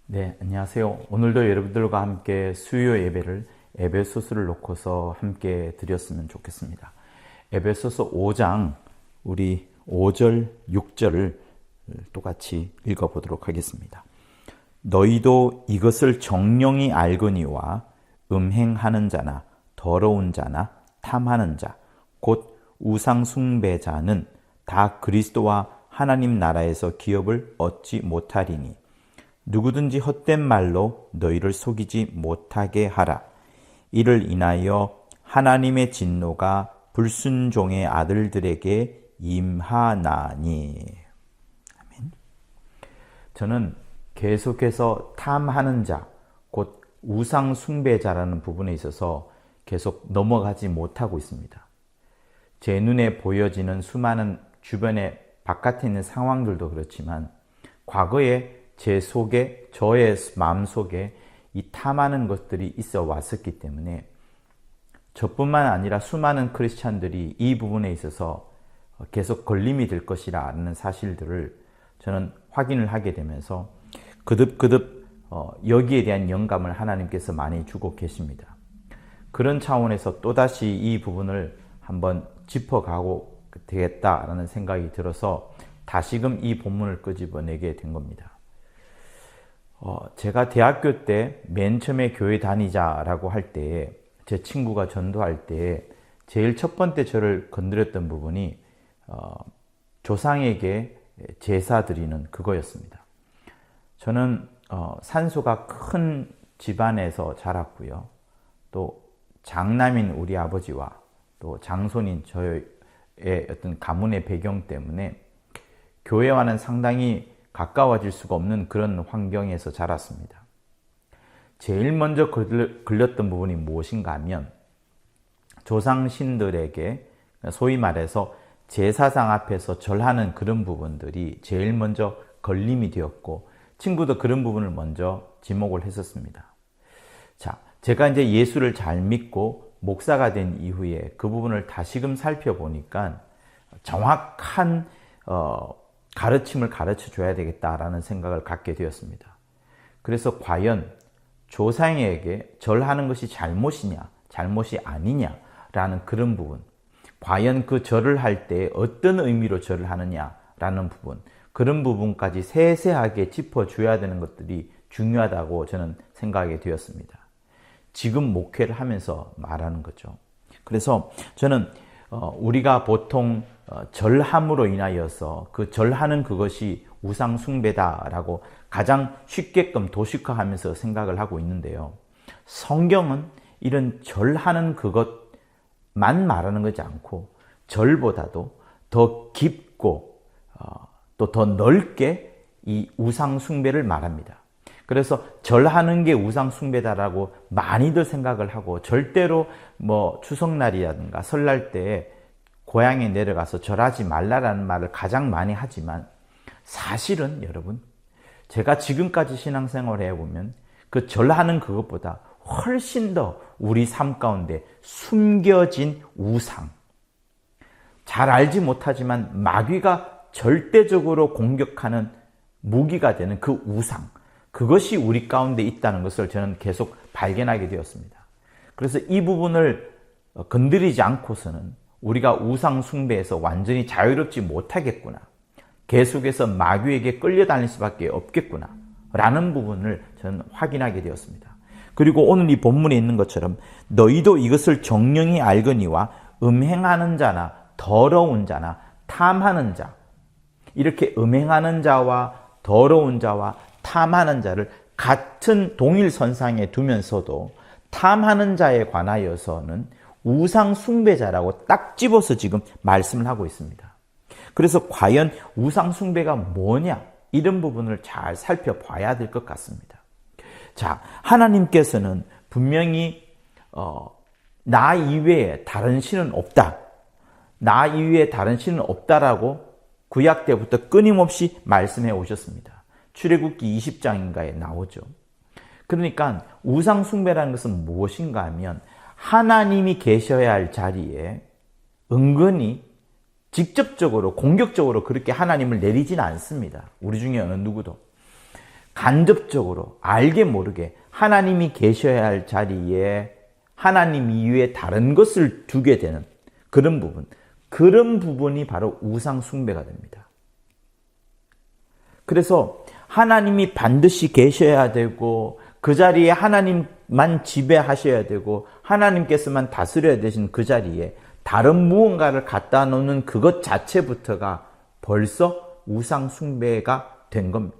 네, 안녕하세요. 오늘도 여러분들과 함께 수요 예배를 에베소서를 놓고서 함께 드렸으면 좋겠습니다. 에베소서 5장 우리 5절, 6절을 똑같이 읽어보도록 하겠습니다. 너희도 이것을 정령이 알거니와 음행하는 자나 더러운 자나 탐하는 자, 곧 우상 숭배자는 다 그리스도와 하나님 나라에서 기업을 얻지 못하리니 누구든지 헛된 말로 너희를 속이지 못하게 하라. 이를 인하여 하나님의 진노가 불순종의 아들들에게 임하나니. 아멘. 저는 계속해서 탐하는 자, 곧 우상 숭배자라는 부분에 있어서 계속 넘어가지 못하고 있습니다. 제 눈에 보여지는 수많은 주변에 바깥에 있는 상황들도 그렇지만 과거에 제 속에, 저의 마음속에 이 탐하는 것들이 있어 왔었기 때문에 저뿐만 아니라 수많은 크리스찬들이 이 부분에 있어서 계속 걸림이 될 것이라는 사실들을 저는 확인을 하게 되면서 거듭 여기에 대한 영감을 하나님께서 많이 주고 계십니다. 그런 차원에서 또다시 이 부분을 한번 짚어가고 되겠다라는 생각이 들어서 다시금 이 본문을 끄집어내게 된 겁니다. 제가 대학교 때 맨 처음에 교회 다니자라고 할 때에 제 친구가 전도할 때에 제일 첫 번째 저를 건드렸던 부분이 조상에게 제사 드리는 그거였습니다. 저는 산소가 큰 집안에서 자랐고요. 또 장남인 우리 아버지와 또 장손인 저의 어떤 가문의 배경 때문에 교회와는 상당히 가까워질 수가 없는 그런 환경에서 자랐습니다. 제일 먼저 걸렸던 부분이 무엇인가 하면 조상신들에게 소위 말해서 제사장 앞에서 절하는 그런 부분들이 제일 먼저 걸림이 되었고 친구도 그런 부분을 먼저 지목을 했었습니다. 자, 제가 이제 예수를 잘 믿고 목사가 된 이후에 그 부분을 다시금 살펴보니까 정확한 가르침을 가르쳐 줘야 되겠다라는 생각을 갖게 되었습니다. 그래서 과연 조상에게 절하는 것이 잘못이냐, 잘못이 아니냐라는 그런 부분, 과연 그 절을 할 때 어떤 의미로 절을 하느냐라는 부분, 그런 부분까지 세세하게 짚어줘야 되는 것들이 중요하다고 저는 생각하게 되었습니다. 지금 목회를 하면서 말하는 거죠. 그래서 저는 우리가 보통 절함으로 인하여서 그 절하는 그것이 우상 숭배다라고 가장 쉽게끔 도식화하면서 생각을 하고 있는데요. 성경은 이런 절하는 그것만 말하는 것이 않고 절보다도 더 깊고 또 더 넓게 이 우상 숭배를 말합니다. 그래서 절하는 게 우상 숭배다라고 많이들 생각을 하고 절대로 추석날이라든가 설날 때 고향에 내려가서 절하지 말라라는 말을 가장 많이 하지만 사실은 여러분 제가 지금까지 신앙생활을 해보면 그 절하는 그것보다 훨씬 더 우리 삶 가운데 숨겨진 우상, 잘 알지 못하지만 마귀가 절대적으로 공격하는 무기가 되는 그 우상, 그것이 우리 가운데 있다는 것을 저는 계속 발견하게 되었습니다. 그래서 이 부분을 건드리지 않고서는 우리가 우상 숭배에서 완전히 자유롭지 못하겠구나, 계속해서 마귀에게 끌려다닐 수밖에 없겠구나 라는 부분을 저는 확인하게 되었습니다. 그리고 오늘 이 본문에 있는 것처럼 너희도 이것을 정령이 알거니와 음행하는 자나 더러운 자나 탐하는 자, 이렇게 음행하는 자와 더러운 자와 탐하는 자를 같은 동일 선상에 두면서도 탐하는 자에 관하여서는 우상 숭배자라고 딱 집어서 지금 말씀을 하고 있습니다. 그래서 과연 우상 숭배가 뭐냐, 이런 부분을 잘 살펴봐야 될 것 같습니다. 자, 하나님께서는 분명히 나 이외에 다른 신은 없다, 나 이외에 다른 신은 없다라고 구약 때부터 끊임없이 말씀해 오셨습니다. 출애굽기 20장인가에 나오죠. 그러니까 우상 숭배라는 것은 무엇인가 하면 하나님이 계셔야 할 자리에 은근히 직접적으로 공격적으로 그렇게 하나님을 내리지는 않습니다. 우리 중에 어느 누구도. 간접적으로 알게 모르게 하나님이 계셔야 할 자리에 하나님 이외에 다른 것을 두게 되는 그런 부분이 바로 우상 숭배가 됩니다. 그래서 하나님이 반드시 계셔야 되고 그 자리에 하나님만 지배하셔야 되고 하나님께서만 다스려야 되신 그 자리에 다른 무언가를 갖다 놓는 그것 자체부터가 벌써 우상 숭배가 된 겁니다.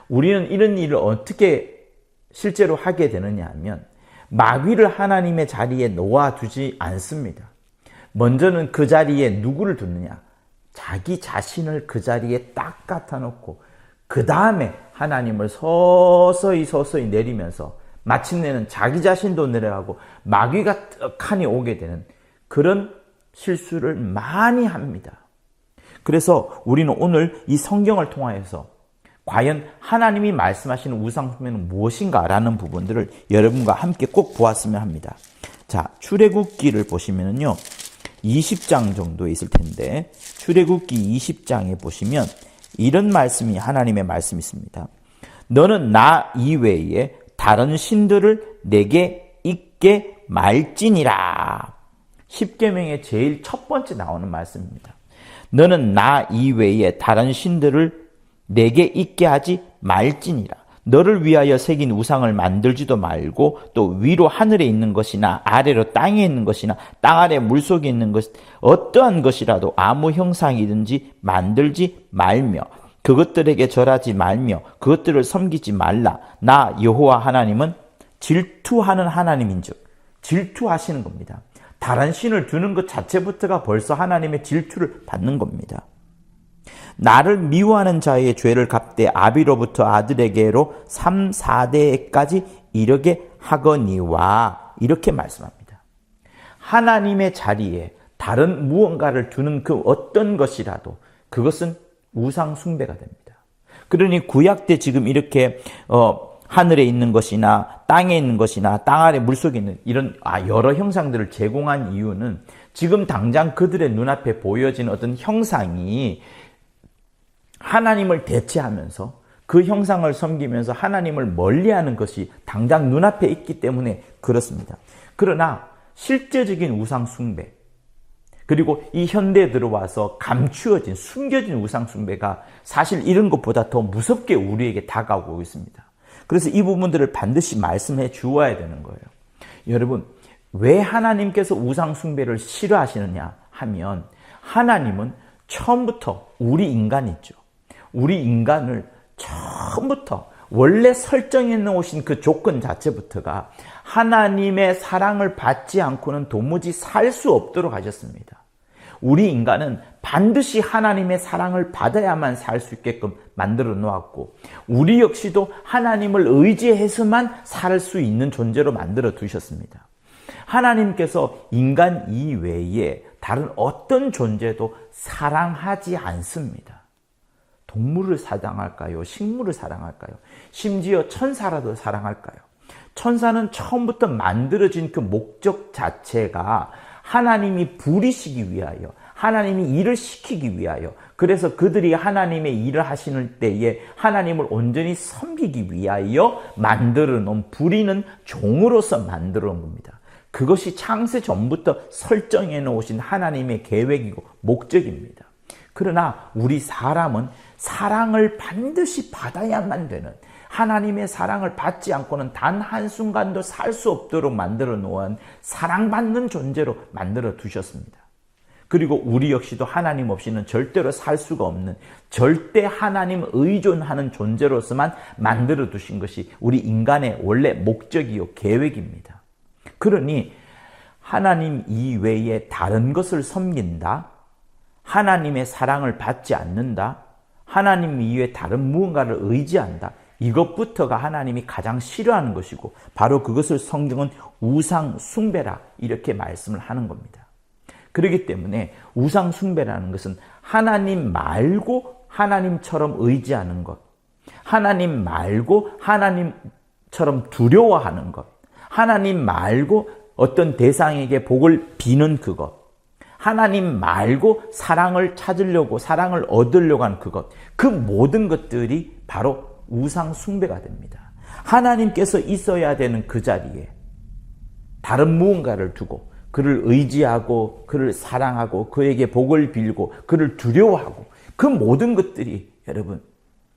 우리는 이런 일을 어떻게 실제로 하게 되느냐 하면 마귀를 하나님의 자리에 놓아두지 않습니다. 먼저는 그 자리에 누구를 두느냐? 자기 자신을 그 자리에 딱 갖다 놓고 그 다음에 하나님을 서서히 내리면서 마침내는 자기 자신도 내려가고 마귀가 떡하니 오게 되는 그런 실수를 많이 합니다. 그래서 우리는 오늘 이 성경을 통하여서 과연 하나님이 말씀하시는 우상 숭배는 무엇인가라는 부분들을 여러분과 함께 꼭 보았으면 합니다. 자, 출애굽기를 보시면은요, 20장 정도에 있을 텐데, 출애굽기 20장에 보시면 이런 말씀이 하나님의 말씀이 있습니다. 너는 나 이외에 다른 신들을 내게 있게 말지니라. 10계명의 제일 첫 번째 나오는 말씀입니다. 너는 나 이외에 다른 신들을 내게 있게 하지 말지니라. 너를 위하여 새긴 우상을 만들지도 말고 또 위로 하늘에 있는 것이나 아래로 땅에 있는 것이나 땅 아래 물속에 있는 것 어떠한 것이라도 아무 형상이든지 만들지 말며 그것들에게 절하지 말며 그것들을 섬기지 말라. 나 여호와 하나님은 질투하는 하나님인즉 질투하시는 겁니다. 다른 신을 두는 것 자체부터가 벌써 하나님의 질투를 받는 겁니다. 나를 미워하는 자의 죄를 갚되 아비로부터 아들에게로 3, 4대까지 이르게 하거니와 이렇게 말씀합니다. 하나님의 자리에 다른 무언가를 두는 그 어떤 것이라도 그것은 우상 숭배가 됩니다. 그러니 구약 때 지금 이렇게 하늘에 있는 것이나 땅에 있는 것이나 땅 아래 물속에 있는 이런 여러 형상들을 제공한 이유는 지금 당장 그들의 눈앞에 보여지는 어떤 형상이 하나님을 대체하면서 그 형상을 섬기면서 하나님을 멀리하는 것이 당장 눈앞에 있기 때문에 그렇습니다. 그러나 실제적인 우상 숭배 그리고 이 현대에 들어와서 감추어진 숨겨진 우상 숭배가 사실 이런 것보다 더 무섭게 우리에게 다가오고 있습니다. 그래서 이 부분들을 반드시 말씀해 주어야 되는 거예요. 여러분, 왜 하나님께서 우상 숭배를 싫어하시느냐 하면 하나님은 처음부터 우리 인간 있죠. 우리 인간을 처음부터 원래 설정해 놓으신 그 조건 자체부터가 하나님의 사랑을 받지 않고는 도무지 살 수 없도록 하셨습니다. 우리 인간은 반드시 하나님의 사랑을 받아야만 살 수 있게끔 만들어 놓았고 우리 역시도 하나님을 의지해서만 살 수 있는 존재로 만들어 두셨습니다. 하나님께서 인간 이외에 다른 어떤 존재도 사랑하지 않습니다. 동물을 사랑할까요? 식물을 사랑할까요? 심지어 천사라도 사랑할까요? 천사는 처음부터 만들어진 그 목적 자체가 하나님이 부리시기 위하여 하나님이 일을 시키기 위하여 그래서 그들이 하나님의 일을 하시는 때에 하나님을 온전히 섬기기 위하여 만들어 놓은 부리는 종으로서 만들어 놓은 겁니다. 그것이 창세 전부터 설정해 놓으신 하나님의 계획이고 목적입니다. 그러나 우리 사람은 사랑을 반드시 받아야만 되는 하나님의 사랑을 받지 않고는 단 한순간도 살 수 없도록 만들어 놓은 사랑받는 존재로 만들어 두셨습니다. 그리고 우리 역시도 하나님 없이는 절대로 살 수가 없는 절대 하나님 의존하는 존재로서만 만들어 두신 것이 우리 인간의 원래 목적이요 계획입니다. 그러니 하나님 이외에 다른 것을 섬긴다, 하나님의 사랑을 받지 않는다, 하나님 이외에 다른 무언가를 의지한다, 이것부터가 하나님이 가장 싫어하는 것이고 바로 그것을 성경은 우상 숭배라 이렇게 말씀을 하는 겁니다. 그렇기 때문에 우상 숭배라는 것은 하나님 말고 하나님처럼 의지하는 것, 하나님 말고 하나님처럼 두려워하는 것, 하나님 말고 어떤 대상에게 복을 비는 그것, 하나님 말고 사랑을 찾으려고 사랑을 얻으려고 하는 그것, 그 모든 것들이 바로 우상 숭배가 됩니다. 하나님께서 있어야 되는 그 자리에 다른 무언가를 두고 그를 의지하고 그를 사랑하고 그에게 복을 빌고 그를 두려워하고 그 모든 것들이 여러분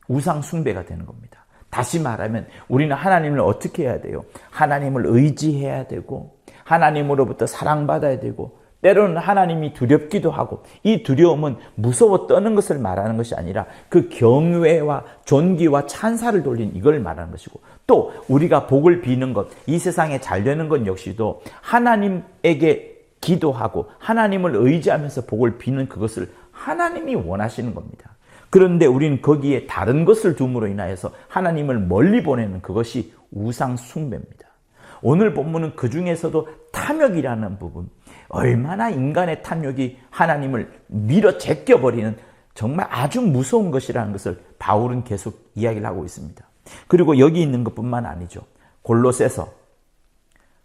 우상 숭배가 되는 겁니다. 다시 말하면 우리는 하나님을 어떻게 해야 돼요? 하나님을 의지해야 되고 하나님으로부터 사랑받아야 되고 때로는 하나님이 두렵기도 하고 이 두려움은 무서워 떠는 것을 말하는 것이 아니라 그 경외와 존귀와 찬사를 돌린 이걸 말하는 것이고 또 우리가 복을 비는 것, 이 세상에 잘 되는 것 역시도 하나님에게 기도하고 하나님을 의지하면서 복을 비는 그것을 하나님이 원하시는 겁니다. 그런데 우리는 거기에 다른 것을 둠으로 인하여서 하나님을 멀리 보내는 그것이 우상 숭배입니다. 오늘 본문은 그 중에서도 탐욕이라는 부분, 얼마나 인간의 탐욕이 하나님을 밀어 제껴버리는 정말 아주 무서운 것이라는 것을 바울은 계속 이야기를 하고 있습니다. 그리고 여기 있는 것뿐만 아니죠. 골로새서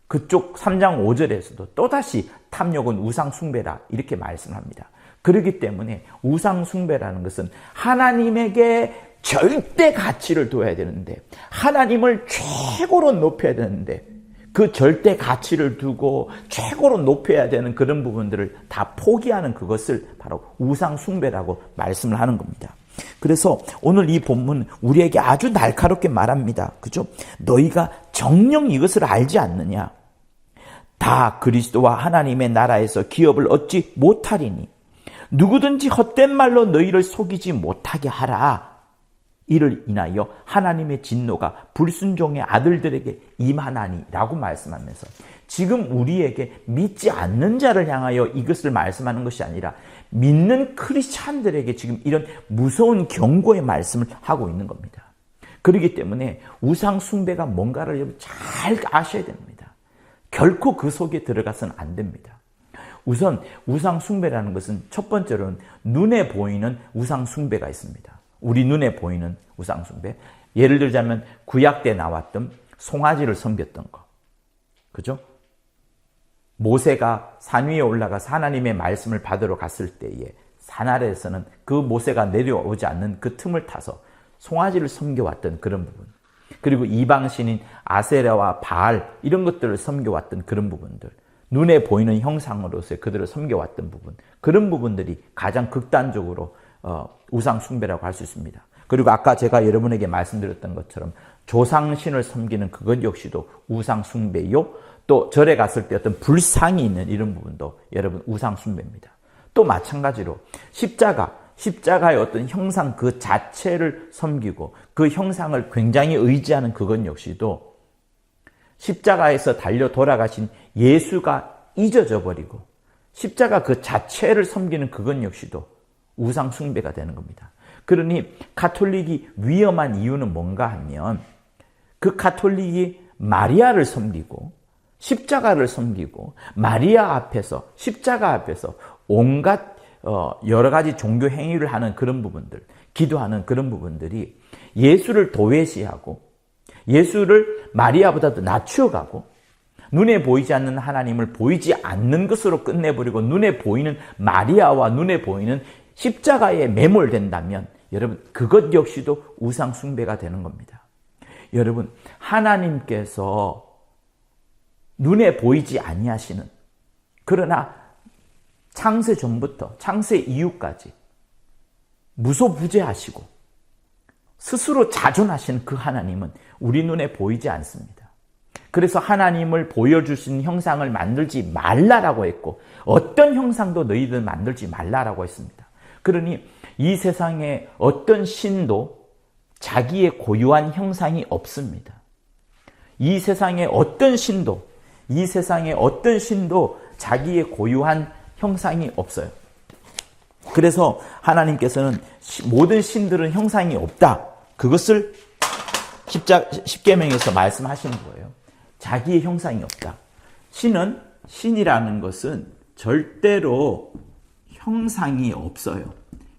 그쪽 3장 5절에서도 또다시 탐욕은 우상 숭배라 이렇게 말씀합니다. 그렇기 때문에 우상 숭배라는 것은 하나님에게 절대 가치를 둬야 되는데 하나님을 최고로 높여야 되는데 그 절대 가치를 두고 최고로 높여야 되는 그런 부분들을 다 포기하는 그것을 바로 우상 숭배라고 말씀을 하는 겁니다. 그래서 오늘 이 본문은 우리에게 아주 날카롭게 말합니다. 그죠? 너희가 정녕 이것을 알지 않느냐? 다 그리스도와 하나님의 나라에서 기업을 얻지 못하리니 누구든지 헛된 말로 너희를 속이지 못하게 하라. 이를 인하여 하나님의 진노가 불순종의 아들들에게 임하나니라고 말씀하면서 지금 우리에게 믿지 않는 자를 향하여 이것을 말씀하는 것이 아니라 믿는 크리스찬들에게 지금 이런 무서운 경고의 말씀을 하고 있는 겁니다. 그렇기 때문에 우상 숭배가 뭔가를 잘 아셔야 됩니다. 결코 그 속에 들어가서는 안 됩니다. 우선 우상 숭배라는 것은 첫 번째로는 눈에 보이는 우상 숭배가 있습니다. 우리 눈에 보이는 우상 숭배. 예를 들자면 구약 때 나왔던 송아지를 섬겼던 거. 그죠? 모세가 산 위에 올라가서 하나님의 말씀을 받으러 갔을 때에 산 아래에서는 그 모세가 내려오지 않는 그 틈을 타서 송아지를 섬겨왔던 그런 부분. 그리고 이방신인 아세라와 바알 이런 것들을 섬겨왔던 그런 부분들. 눈에 보이는 형상으로서 그들을 섬겨왔던 부분. 그런 부분들이 가장 극단적으로 우상 숭배라고 할 수 있습니다. 그리고 아까 제가 여러분에게 말씀드렸던 것처럼 조상신을 섬기는 그것 역시도 우상 숭배요. 또 절에 갔을 때 어떤 불상이 있는 이런 부분도 여러분 우상 숭배입니다. 또 마찬가지로 십자가의 어떤 형상 그 자체를 섬기고 그 형상을 굉장히 의지하는 그것 역시도 십자가에서 달려 돌아가신 예수가 잊어져 버리고 십자가 그 자체를 섬기는 그것 역시도 우상 숭배가 되는 겁니다. 그러니 가톨릭이 위험한 이유는 뭔가 하면 그 가톨릭이 마리아를 섬기고 십자가를 섬기고 마리아 앞에서 십자가 앞에서 온갖 여러 가지 종교 행위를 하는 그런 부분들, 기도하는 그런 부분들이 예수를 도외시하고 예수를 마리아보다도 낮추어가고 눈에 보이지 않는 하나님을 보이지 않는 것으로 끝내버리고 눈에 보이는 마리아와 눈에 보이는 십자가에 매몰된다면 여러분 그것 역시도 우상 숭배가 되는 겁니다. 여러분 하나님께서 눈에 보이지 아니하시는 그러나 창세 전부터 창세 이후까지 무소부재하시고 스스로 자존하시는 그 하나님은 우리 눈에 보이지 않습니다. 그래서 하나님을 보여줄 수 있는 형상을 만들지 말라라고 했고 어떤 형상도 너희들 만들지 말라라고 했습니다. 그러니 이 세상에 어떤 신도 자기의 고유한 형상이 없습니다. 이 세상에 어떤 신도 자기의 고유한 형상이 없어요. 그래서 하나님께서는 모든 신들은 형상이 없다. 그것을 십계명에서 말씀하시는 거예요. 자기의 형상이 없다. 신이라는 것은 절대로 형상이 없어요.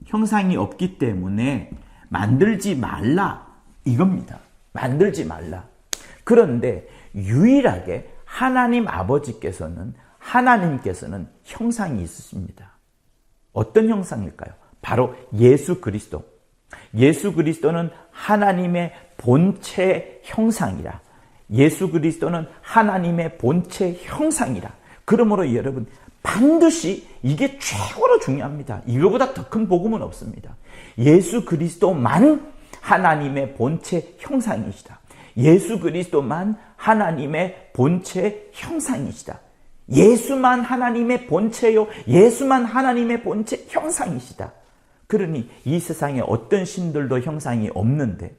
형상이 없기 때문에 만들지 말라 이겁니다. 만들지 말라. 그런데 유일하게 하나님께서는 형상이 있으십니다. 어떤 형상일까요? 바로 예수 그리스도. 예수 그리스도는 하나님의 본체 형상이라. 예수 그리스도는 하나님의 본체 형상이라. 그러므로 여러분 반드시 이게 최고로 중요합니다. 이거보다 더 큰 복음은 없습니다. 예수 그리스도만 하나님의 본체 형상이시다. 예수 그리스도만 하나님의 본체 형상이시다. 예수만 하나님의 본체요, 예수만 하나님의 본체 형상이시다. 그러니 이 세상에 어떤 신들도 형상이 없는데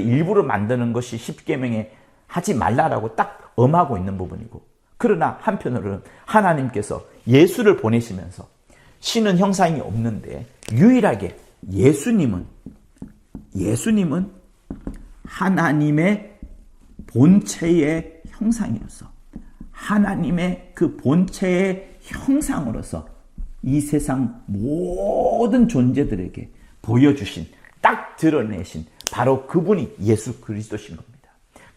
일부러 만드는 것이 십계명에 하지 말라라고 딱 엄하고 있는 부분이고, 그러나 한편으로는 하나님께서 예수를 보내시면서 신은 형상이 없는데 유일하게 예수님은 하나님의 본체의 형상이로서, 하나님의 그 본체의 형상으로서 이 세상 모든 존재들에게 보여주신, 딱 드러내신 바로 그분이 예수 그리스도신 겁니다.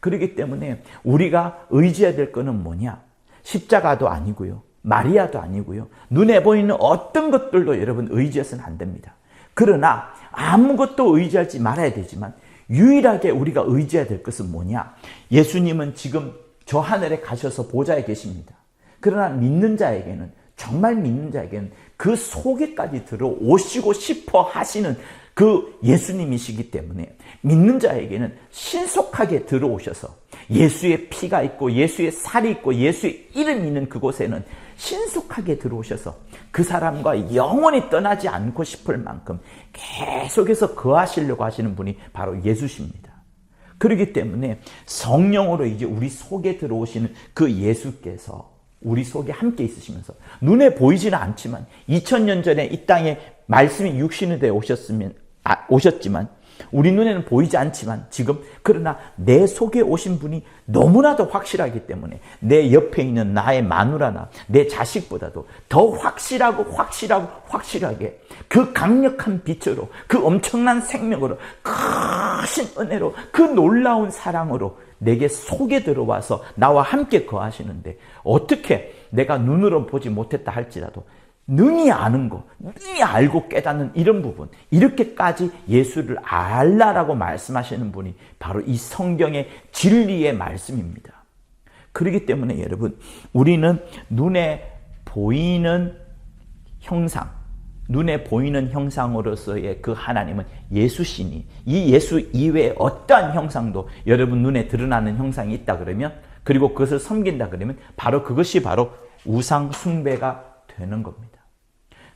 그렇기 때문에 우리가 의지해야 될 것은 뭐냐? 십자가도 아니고요, 마리아도 아니고요, 눈에 보이는 어떤 것들도 여러분 의지해서는 안 됩니다. 그러나 아무것도 의지하지 말아야 되지만 유일하게 우리가 의지해야 될 것은 뭐냐? 예수님은 지금 저 하늘에 가셔서 보좌에 계십니다. 그러나 믿는 자에게는, 정말 믿는 자에게는 그 속에까지 들어오시고 싶어 하시는 그 예수님이시기 때문에 믿는 자에게는 신속하게 들어오셔서 예수의 피가 있고 예수의 살이 있고 예수의 이름이 있는 그곳에는 신속하게 들어오셔서 그 사람과 영원히 떠나지 않고 싶을 만큼 계속해서 거하시려고 하시는 분이 바로 예수십니다. 그렇기 때문에 성령으로 이제 우리 속에 들어오시는 그 예수께서 우리 속에 함께 있으시면서 눈에 보이지는 않지만 2000년 전에 이 땅에 말씀이 육신이 되어 오셨지만 우리 눈에는 보이지 않지만 지금, 그러나 내 속에 오신 분이 너무나도 확실하기 때문에 내 옆에 있는 나의 마누라나 내 자식보다도 더 확실하게 그 강력한 빛으로, 그 엄청난 생명으로, 크신 은혜로, 그 놀라운 사랑으로 내게 속에 들어와서 나와 함께 거하시는데, 어떻게 내가 눈으로 보지 못했다 할지라도 능히 아는 거, 능히 알고 깨닫는 이런 부분, 이렇게까지 예수를 알라라고 말씀하시는 분이 바로 이 성경의 진리의 말씀입니다. 그렇기 때문에 여러분, 우리는 눈에 보이는 형상으로서의 그 하나님은 예수시니, 이 예수 이외에 어떠한 형상도 여러분 눈에 드러나는 형상이 있다 그러면, 그리고 그것을 섬긴다 그러면 바로 그것이 바로 우상 숭배가 되는 겁니다.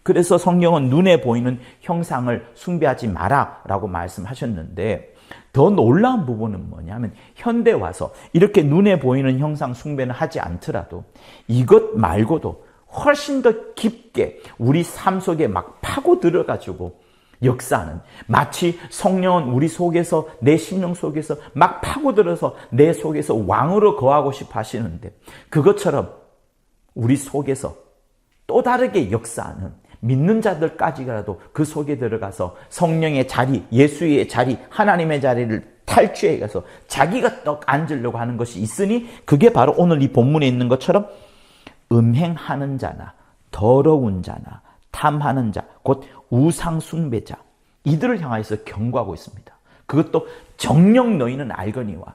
그래서 성경은 눈에 보이는 형상을 숭배하지 마라라고 말씀하셨는데, 더 놀라운 부분은 뭐냐면 현대 와서 이렇게 눈에 보이는 형상 숭배는 하지 않더라도 이것 말고도 훨씬 더 깊게 우리 삶 속에 막 파고 들어가지고 역사하는, 마치 성령은 우리 속에서, 내 심령 속에서 막 파고들어서 내 속에서 왕으로 거하고 싶어 하시는데, 그것처럼 우리 속에서 또 다르게 역사하는 믿는 자들까지라도 그 속에 들어가서 성령의 자리, 예수의 자리, 하나님의 자리를 탈취해 가서 자기가 떡 앉으려고 하는 것이 있으니, 그게 바로 오늘 이 본문에 있는 것처럼 음행하는 자나 더러운 자나 탐하는 자, 곧 우상 숭배자, 이들을 향하여서 경고하고 있습니다. 그것도 정녕 너희는 알거니와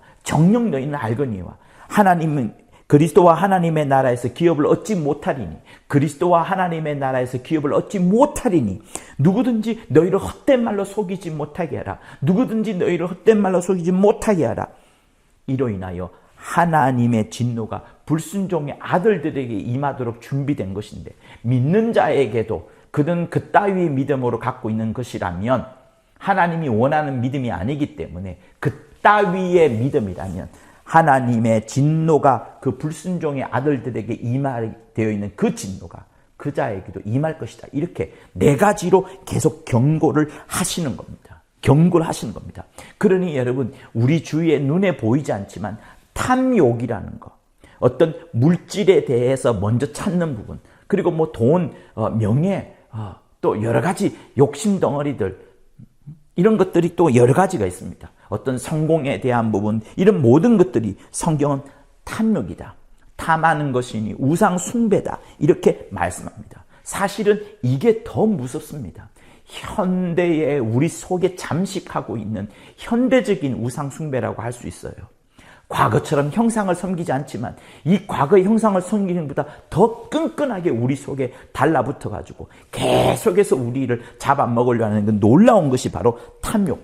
하나님은 그리스도와 하나님의 나라에서 기업을 얻지 못하리니, 누구든지 너희를 헛된 말로 속이지 못하게 하라. 이로 인하여 하나님의 진노가 불순종의 아들들에게 임하도록 준비된 것인데, 믿는 자에게도 그는 그 따위의 믿음으로 갖고 있는 것이라면, 하나님이 원하는 믿음이 아니기 때문에 그 따위의 믿음이라면 하나님의 진노가 그 불순종의 아들들에게 임하되어 있는 그 진노가 그 자에게도 임할 것이다. 이렇게 네 가지로 계속 경고를 하시는 겁니다. 그러니 여러분, 우리 주위에 눈에 보이지 않지만 탐욕이라는 거, 어떤 물질에 대해서 먼저 찾는 부분, 그리고 뭐 돈, 명예, 또 여러 가지 욕심 덩어리들, 이런 것들이 또 여러 가지가 있습니다. 어떤 성공에 대한 부분, 이런 모든 것들이 성경은 탐욕이다, 탐하는 것이니 우상 숭배다, 이렇게 말씀합니다. 사실은 이게 더 무섭습니다. 현대에 우리 속에 잠식하고 있는 현대적인 우상 숭배라고 할 수 있어요. 과거처럼 형상을 섬기지 않지만 이 과거의 형상을 섬기는 것보다 더 끈끈하게 우리 속에 달라붙어 가지고 계속해서 우리를 잡아먹으려 하는 그 놀라운 것이 바로 탐욕.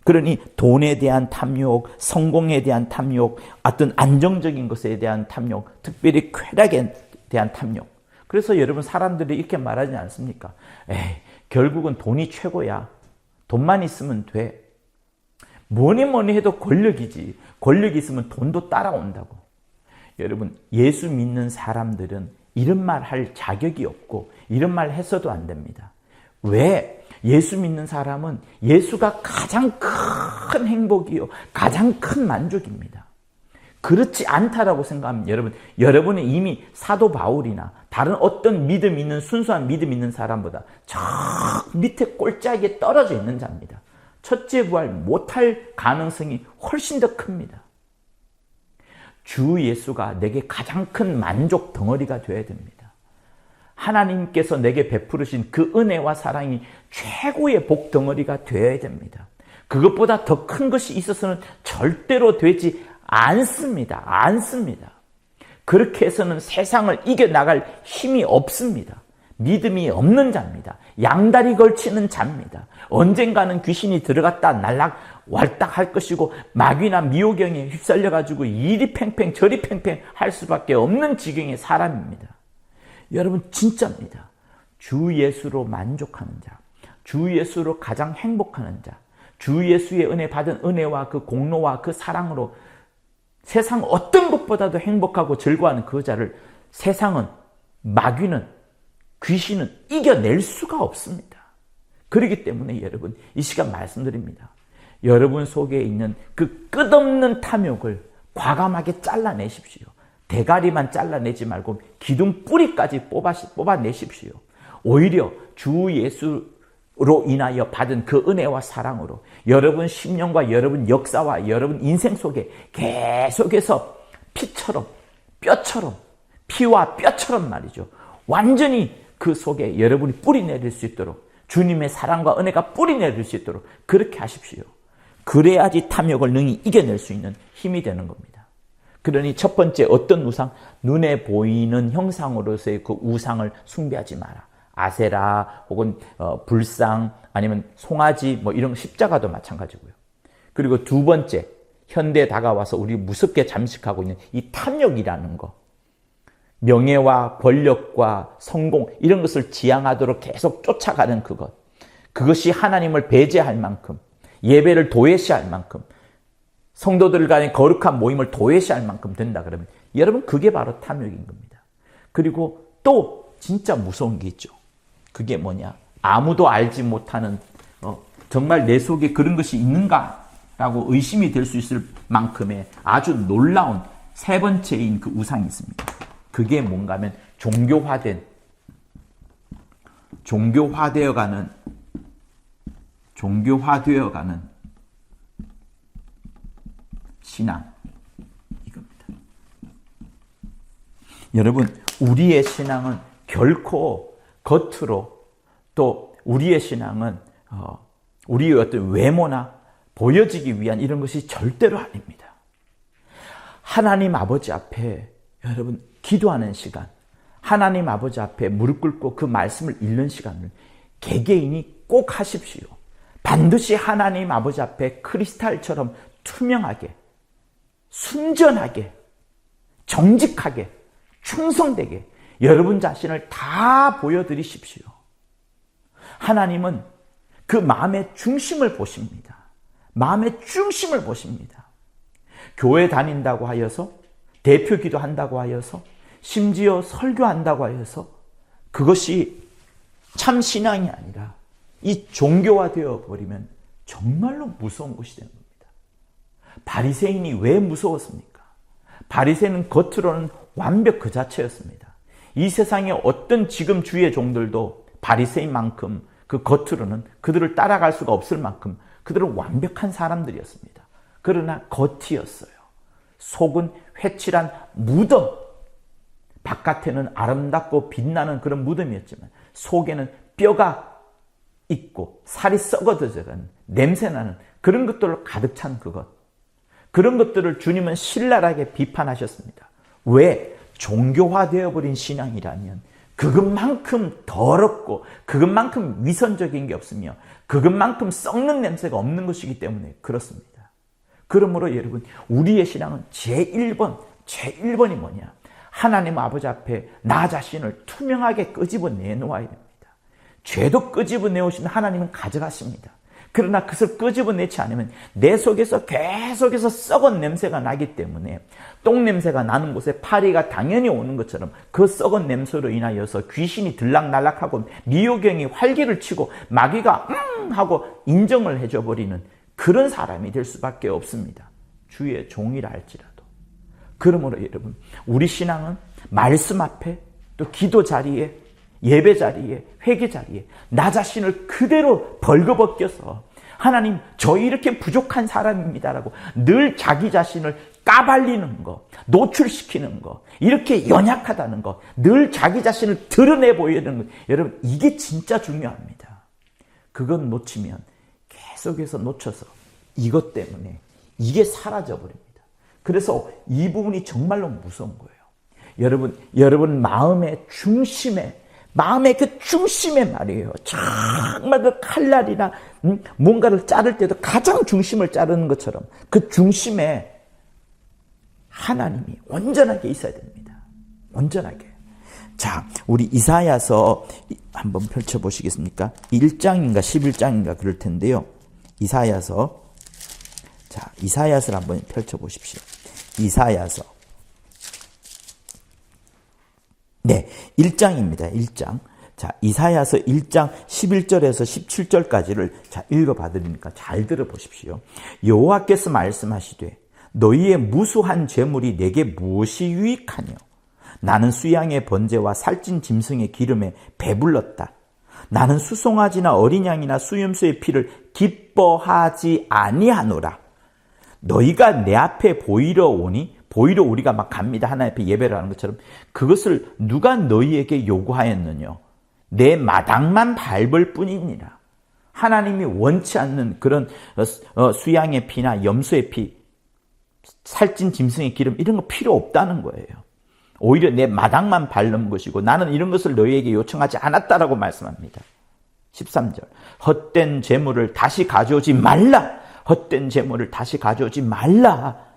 그러니 돈에 대한 탐욕, 성공에 대한 탐욕, 어떤 안정적인 것에 대한 탐욕, 특별히 쾌락에 대한 탐욕. 그래서 여러분 사람들이 이렇게 말하지 않습니까? 결국은 돈이 최고야. 돈만 있으면 돼. 뭐니 해도 권력이지. 권력이 있으면 돈도 따라온다고. 여러분, 예수 믿는 사람들은 이런 말 할 자격이 없고 이런 말 해서도 안 됩니다. 왜? 예수 믿는 사람은 예수가 가장 큰 행복이요, 가장 큰 만족입니다. 그렇지 않다라고 생각하면 여러분은 이미 사도 바울이나 다른 어떤 믿음 있는 순수한 믿음 있는 사람보다 저 밑에 꼴짝이에 떨어져 있는 자입니다. 첫째 부활 못할 가능성이 훨씬 더 큽니다. 주 예수가 내게 가장 큰 만족 덩어리가 되어야 됩니다. 하나님께서 내게 베푸르신 그 은혜와 사랑이 최고의 복 덩어리가 되어야 됩니다. 그것보다 더 큰 것이 있어서는 절대로 되지 않습니다. 그렇게 해서는 세상을 이겨나갈 힘이 없습니다. 믿음이 없는 자입니다. 양다리 걸치는 자입니다. 언젠가는 귀신이 들어갔다 날락왈딱 할 것이고 마귀나 미호경에 휩쓸려가지고 이리 팽팽 저리 팽팽 할 수밖에 없는 지경의 사람입니다. 여러분 진짜입니다. 주 예수로 만족하는 자, 주 예수로 가장 행복하는 자, 주 예수의 은혜 받은 은혜와 그 공로와 그 사랑으로 세상 어떤 것보다도 행복하고 즐거워하는 그 자를 세상은, 마귀는, 귀신은 이겨낼 수가 없습니다. 그렇기 때문에 여러분 이 시간 말씀드립니다. 여러분 속에 있는 그 끝없는 탐욕을 과감하게 잘라내십시오. 대가리만 잘라내지 말고 기둥 뿌리까지 뽑아내십시오. 오히려 주 예수로 인하여 받은 그 은혜와 사랑으로 여러분 심령과 여러분 역사와 여러분 인생 속에 계속해서 피처럼 뼈처럼 피와 뼈처럼 말이죠. 완전히 그 속에 여러분이 뿌리 내릴 수 있도록 주님의 사랑과 은혜가 뿌리 내릴 수 있도록 그렇게 하십시오. 그래야지 탐욕을 능히 이겨낼 수 있는 힘이 되는 겁니다. 그러니 첫 번째 어떤 우상? 눈에 보이는 형상으로서의 그 우상을 숭배하지 마라. 아세라 혹은 불상 아니면 송아지 뭐 이런 십자가도 마찬가지고요. 그리고 두 번째, 현대에 다가와서 우리 무섭게 잠식하고 있는 이 탐욕이라는 거. 명예와 권력과 성공 이런 것을 지향하도록 계속 쫓아가는 그것. 그것이 하나님을 배제할 만큼, 예배를 도외시할 만큼, 성도들 간의 거룩한 모임을 도외시할 만큼 된다 그러면 여러분 그게 바로 탐욕인 겁니다. 그리고 또 진짜 무서운 게 있죠. 그게 뭐냐? 아무도 알지 못하는 정말 내 속에 그런 것이 있는가라고 의심이 될 수 있을 만큼의 아주 놀라운 세 번째인 그 우상이 있습니다. 그게 뭔가 하면 종교화되어가는 신앙, 이겁니다. 여러분, 우리의 신앙은 결코 겉으로, 또 우리의 신앙은 우리의 어떤 외모나 보여지기 위한 이런 것이 절대로 아닙니다. 하나님 아버지 앞에 여러분 기도하는 시간, 하나님 아버지 앞에 무릎 꿇고 그 말씀을 읽는 시간을 개개인이 꼭 하십시오. 반드시 하나님 아버지 앞에 크리스탈처럼 투명하게, 순전하게, 정직하게, 충성되게 여러분 자신을 다 보여드리십시오. 하나님은 그 마음의 중심을 보십니다. 마음의 중심을 보십니다. 교회 다닌다고 하여서, 대표 기도한다고 하여서, 심지어 설교한다고 하여서 그것이 참 신앙이 아니라 이 종교화되어 버리면 정말로 무서운 것이 되는 겁니다. 바리새인이 왜 무서웠습니까? 바리새인은 겉으로는 완벽 그 자체였습니다. 이 세상에 어떤 지금 주의 종들도 바리새인만큼 그 겉으로는 그들을 따라갈 수가 없을 만큼 그들은 완벽한 사람들이었습니다. 그러나 겉이었어요. 속은 회칠한 무덤, 바깥에는 아름답고 빛나는 그런 무덤이었지만 속에는 뼈가 있고 살이 썩어져가는 냄새나는 그런 것들로 가득 찬 그것. 그런 것들을 주님은 신랄하게 비판하셨습니다. 왜? 종교화되어 버린 신앙이라면 그것만큼 더럽고 그것만큼 위선적인 게 없으며 그것만큼 썩는 냄새가 없는 것이기 때문에 그렇습니다. 그러므로 여러분, 우리의 신앙은 제1번이 뭐냐? 하나님 아버지 앞에 나 자신을 투명하게 끄집어 내놓아야 됩니다. 죄도 끄집어 내오신 하나님은 가져가십니다. 그러나 그것을 끄집어내지 않으면 내 속에서 계속해서 썩은 냄새가 나기 때문에 똥냄새가 나는 곳에 파리가 당연히 오는 것처럼 그 썩은 냄새로 인하여서 귀신이 들락날락하고 미호경이 활기를 치고 마귀가 하고 인정을 해줘 버리는 그런 사람이 될 수밖에 없습니다. 주의 종이라 할지라도. 그러므로 여러분, 우리 신앙은 말씀 앞에 또 기도 자리에 예배 자리에 회개 자리에 나 자신을 그대로 벌거벗겨서 하나님, 저 이렇게 부족한 사람입니다라고 늘 자기 자신을 까발리는 거, 노출시키는 거, 이렇게 연약하다는 거, 늘 자기 자신을 드러내 보이는 거, 여러분, 이게 진짜 중요합니다. 그건 놓치면 계속해서 놓쳐서 이것 때문에 이게 사라져버립니다. 그래서 이 부분이 정말로 무서운 거예요. 여러분 마음의 그 중심에 말이에요. 정말 그 칼날이나 뭔가를 자를 때도 가장 중심을 자르는 것처럼 그 중심에 하나님이 온전하게 있어야 됩니다. 온전하게. 자, 우리 이사야서 한번 펼쳐보시겠습니까? 1장인가 11장인가 그럴 텐데요. 이사야서를 한번 펼쳐보십시오. 이사야서. 네, 1장입니다. 1장. 자, 이사야서 1장 11절에서 17절까지를 읽어봐 드리니까 잘 들어보십시오. 여호와께서 말씀하시되 너희의 무수한 재물이 내게 무엇이 유익하뇨? 나는 수양의 번제와 살찐 짐승의 기름에 배불렀다. 나는 수송아지나 어린 양이나 수염소의 피를 기뻐하지 아니하노라. 너희가 내 앞에 보이러 오니 보이러 우리가 막 갑니다. 하나님 앞에 예배를 하는 것처럼 그것을 누가 너희에게 요구하였느냐? 내 마당만 밟을 뿐이니라. 하나님이 원치 않는 그런 수양의 피나 염소의 피, 살찐 짐승의 기름 이런 거 필요 없다는 거예요. 오히려 내 마당만 밟는 것이고 나는 이런 것을 너희에게 요청하지 않았다라고 말씀합니다. 13절. 헛된 재물을 다시 가져오지 말라. 헛된 재물을 다시 가져오지 말라.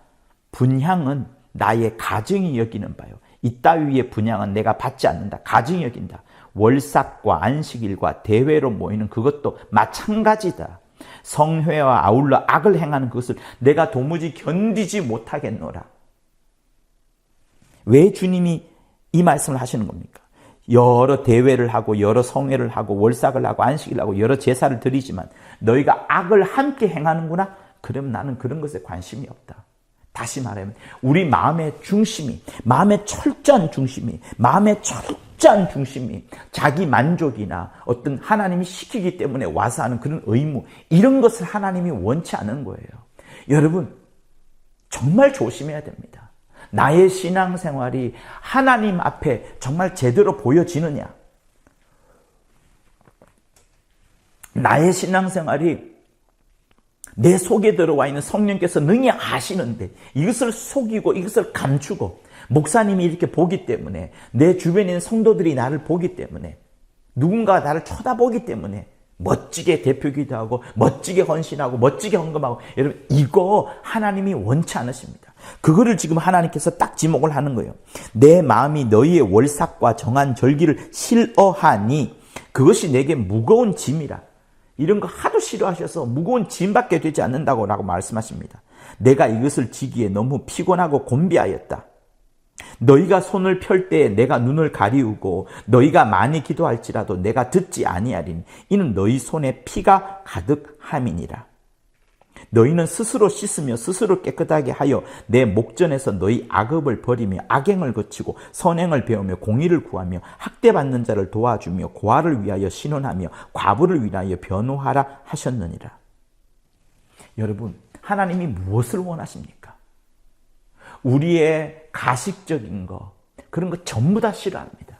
분향은 나의 가증이 여기는 바요. 이따위의 분향은 내가 받지 않는다. 가증이 여긴다. 월삭과 안식일과 대회로 모이는 그것도 마찬가지다. 성회와 아울러 악을 행하는 그것을 내가 도무지 견디지 못하겠노라. 왜 주님이 이 말씀을 하시는 겁니까? 여러 대회를 하고 여러 성회를 하고 월삭을 하고 안식일을 하고 여러 제사를 드리지만 너희가 악을 함께 행하는구나? 그럼 나는 그런 것에 관심이 없다. 다시 말하면 우리 마음의 중심이, 마음의 철저한 중심이, 자기 만족이나 어떤 하나님이 시키기 때문에 와서 하는 그런 의무, 이런 것을 하나님이 원치 않은 거예요. 여러분, 정말 조심해야 됩니다. 나의 신앙생활이 하나님 앞에 정말 제대로 보여지느냐? 나의 신앙생활이 내 속에 들어와 있는 성령께서 능히 아시는데 이것을 속이고 이것을 감추고 목사님이 이렇게 보기 때문에 내 주변에 있는 성도들이 나를 보기 때문에 누군가 나를 쳐다보기 때문에 멋지게 대표기도 하고 멋지게 헌신하고 멋지게 헌금하고 여러분 이거 하나님이 원치 않으십니다. 그거를 지금 하나님께서 딱 지목을 하는 거예요. 내 마음이 너희의 월삭과 정한 절기를 싫어하니 그것이 내게 무거운 짐이라. 이런 거 하도 싫어하셔서 무거운 짐밖에 되지 않는다고 라고 말씀하십니다. 내가 이것을 지기에 너무 피곤하고 곤비하였다. 너희가 손을 펼 때에 내가 눈을 가리우고 너희가 많이 기도할지라도 내가 듣지 아니하리니 이는 너희 손에 피가 가득함이니라. 너희는 스스로 씻으며 스스로 깨끗하게 하여 내 목전에서 너희 악업을 버리며 악행을 거치고 선행을 배우며 공의를 구하며 학대받는 자를 도와주며 고아를 위하여 신원하며 과부를 위하여 변호하라 하셨느니라. 여러분, 하나님이 무엇을 원하십니까? 우리의 가식적인 거, 그런 거 전부 다 싫어합니다.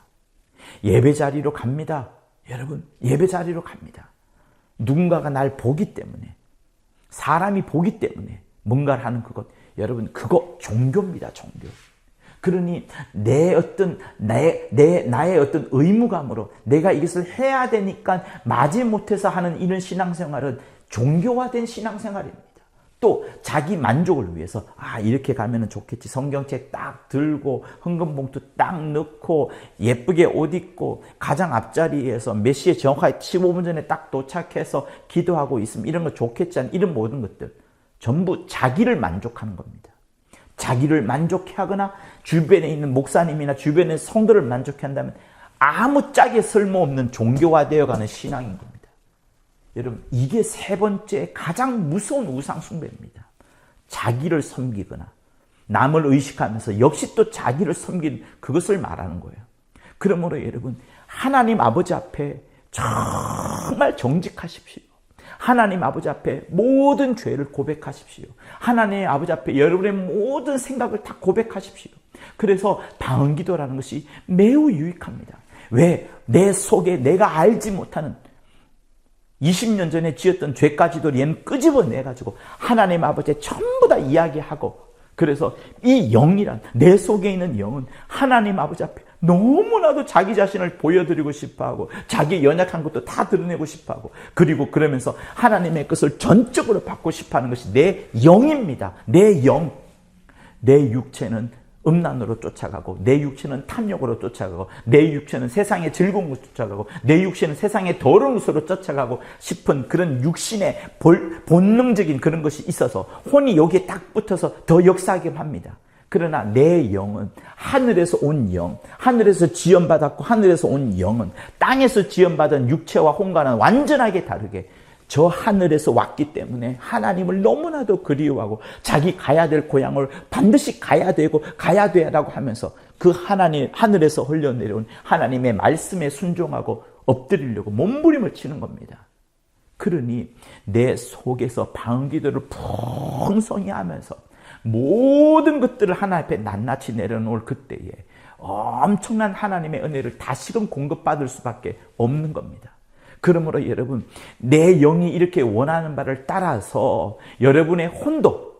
예배 자리로 갑니다. 여러분, 예배 자리로 갑니다. 누군가가 날 보기 때문에, 사람이 보기 때문에 뭔가를 하는 그것, 여러분, 그거 종교입니다. 종교. 그러니 나의 어떤 의무감으로 내가 이것을 해야 되니까 마지못해서 하는 이런 신앙생활은 종교화된 신앙생활입니다. 또 자기 만족을 위해서 이렇게 가면 좋겠지. 성경책 딱 들고 헌금봉투 딱 넣고 예쁘게 옷 입고 가장 앞자리에서 몇 시에 정확하게 15분 전에 딱 도착해서 기도하고 있으면 이런 거 좋겠지 않은 이런 모든 것들 전부 자기를 만족하는 겁니다. 자기를 만족해 하거나 주변에 있는 목사님이나 주변에 있는 성도를 만족해 한다면 아무짝에 쓸모없는 종교화되어가는 신앙인 겁니다. 여러분, 이게 세 번째 가장 무서운 우상숭배입니다. 자기를 섬기거나 남을 의식하면서 역시 또 자기를 섬기는 그것을 말하는 거예요. 그러므로 여러분, 하나님 아버지 앞에 정말 정직하십시오. 하나님 아버지 앞에 모든 죄를 고백하십시오. 하나님 아버지 앞에 여러분의 모든 생각을 다 고백하십시오. 그래서 방언기도라는 것이 매우 유익합니다. 왜? 내 속에 내가 알지 못하는 20년 전에 지었던 죄까지도 얘는 끄집어내가지고 하나님 아버지에 전부 다 이야기하고, 그래서 이 영이란, 내 속에 있는 영은 하나님 아버지 앞에 너무나도 자기 자신을 보여드리고 싶어하고 자기의 연약한 것도 다 드러내고 싶어하고, 그리고 그러면서 하나님의 것을 전적으로 받고 싶어하는 것이 내 영입니다. 내 영. 내 육체는 음란으로 쫓아가고, 내 육체는 탐욕으로 쫓아가고, 내 육체는 세상의 즐거움으로 쫓아가고, 내 육체는 세상의 더러운 것으로 쫓아가고 싶은 그런 육신의 본능적인 그런 것이 있어서 혼이 여기에 딱 붙어서 더 역사하게 합니다. 그러나 내 영은 하늘에서 온 영, 하늘에서 지연받았고 하늘에서 온 영은 땅에서 지연받은 육체와 혼과는 완전하게 다르게 저 하늘에서 왔기 때문에 하나님을 너무나도 그리워하고 자기 가야 될 고향을 반드시 가야 되고 가야 돼라고 하면서 그 하늘에서 흘러내려온 하나님의 말씀에 순종하고 엎드리려고 몸부림을 치는 겁니다. 그러니 내 속에서 방언기도를 풍성히 하면서 모든 것들을 하나님 앞에 낱낱이 내려놓을 그때에 엄청난 하나님의 은혜를 다시금 공급받을 수밖에 없는 겁니다. 그러므로 여러분, 내 영이 이렇게 원하는 바를 따라서 여러분의 혼도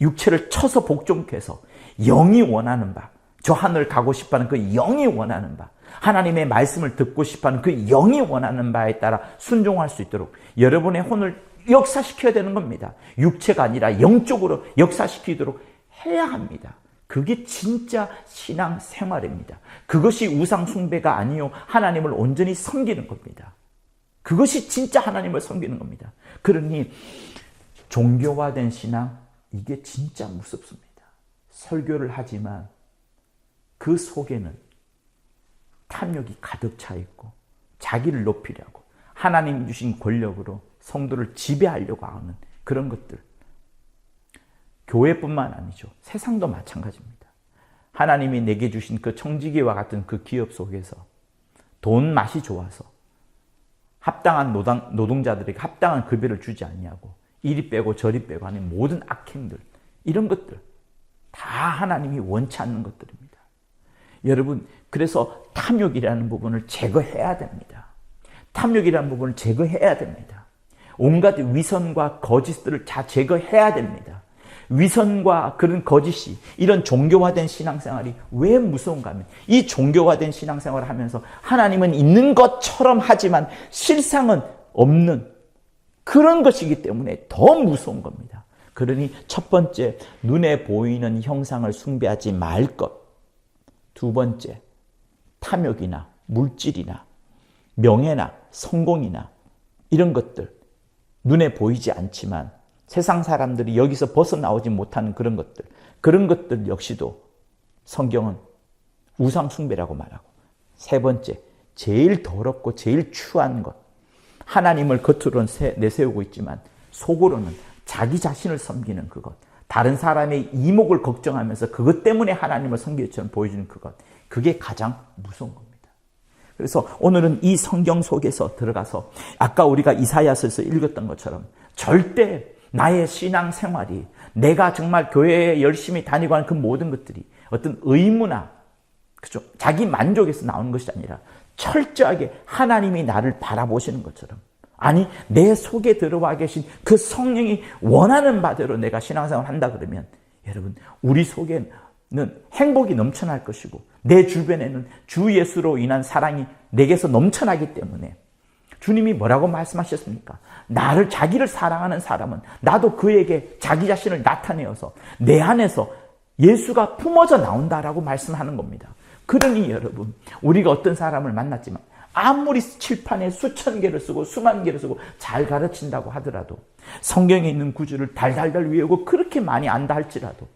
육체를 쳐서 복종해서 영이 원하는 바, 저 하늘 가고 싶어하는 그 영이 원하는 바, 하나님의 말씀을 듣고 싶어하는 그 영이 원하는 바에 따라 순종할 수 있도록 여러분의 혼을 역사시켜야 되는 겁니다. 육체가 아니라 영적으로 역사시키도록 해야 합니다. 그게 진짜 신앙생활입니다. 그것이 우상숭배가 아니요 하나님을 온전히 섬기는 겁니다. 그것이 진짜 하나님을 섬기는 겁니다. 그러니 종교화된 신앙, 이게 진짜 무섭습니다. 설교를 하지만 그 속에는 탐욕이 가득 차 있고 자기를 높이려고 하나님 주신 권력으로 성도를 지배하려고 하는 그런 것들, 교회뿐만 아니죠. 세상도 마찬가지입니다. 하나님이 내게 주신 그 청지기와 같은 그 기업 속에서 돈 맛이 좋아서 합당한 노동자들에게 합당한 급여를 주지 않냐고 이리 빼고 저리 빼고 하는 모든 악행들, 이런 것들 다 하나님이 원치 않는 것들입니다. 여러분, 그래서 탐욕이라는 부분을 제거해야 됩니다. 탐욕이라는 부분을 제거해야 됩니다. 온갖 위선과 거짓들을 다 제거해야 됩니다. 위선과 그런 거짓이, 이런 종교화된 신앙생활이 왜 무서운가 하면, 이 종교화된 신앙생활을 하면서 하나님은 있는 것처럼 하지만 실상은 없는 그런 것이기 때문에 더 무서운 겁니다. 그러니 첫 번째, 눈에 보이는 형상을 숭배하지 말 것. 두 번째, 탐욕이나 물질이나 명예나 성공이나 이런 것들, 눈에 보이지 않지만 세상 사람들이 여기서 벗어나오지 못하는 그런 것들 역시도 성경은 우상숭배라고 말하고, 세 번째, 제일 더럽고 제일 추한 것, 하나님을 겉으로는 내세우고 있지만 속으로는 자기 자신을 섬기는 그것, 다른 사람의 이목을 걱정하면서 그것 때문에 하나님을 섬기는 것처럼 보여주는 그것, 그게 가장 무서운 겁니다. 그래서 오늘은 이 성경 속에서 들어가서 아까 우리가 이사야서에서 읽었던 것처럼 절대 나의 신앙생활이, 내가 정말 교회에 열심히 다니고 하는 그 모든 것들이 어떤 의무나, 그죠, 자기 만족에서 나오는 것이 아니라 철저하게 하나님이 나를 바라보시는 것처럼, 아니 내 속에 들어와 계신 그 성령이 원하는 바대로 내가 신앙생활을 한다 그러면 여러분, 우리 속에는 행복이 넘쳐날 것이고 내 주변에는 주 예수로 인한 사랑이 내게서 넘쳐나기 때문에 주님이 뭐라고 말씀하셨습니까? 자기를 사랑하는 사람은 나도 그에게 자기 자신을 나타내어서 내 안에서 예수가 품어져 나온다라고 말씀하는 겁니다. 그러니 여러분, 우리가 어떤 사람을 만났지만 아무리 칠판에 수천 개를 쓰고 수만 개를 쓰고 잘 가르친다고 하더라도, 성경에 있는 구절을 달달달 외우고 그렇게 많이 안다 할지라도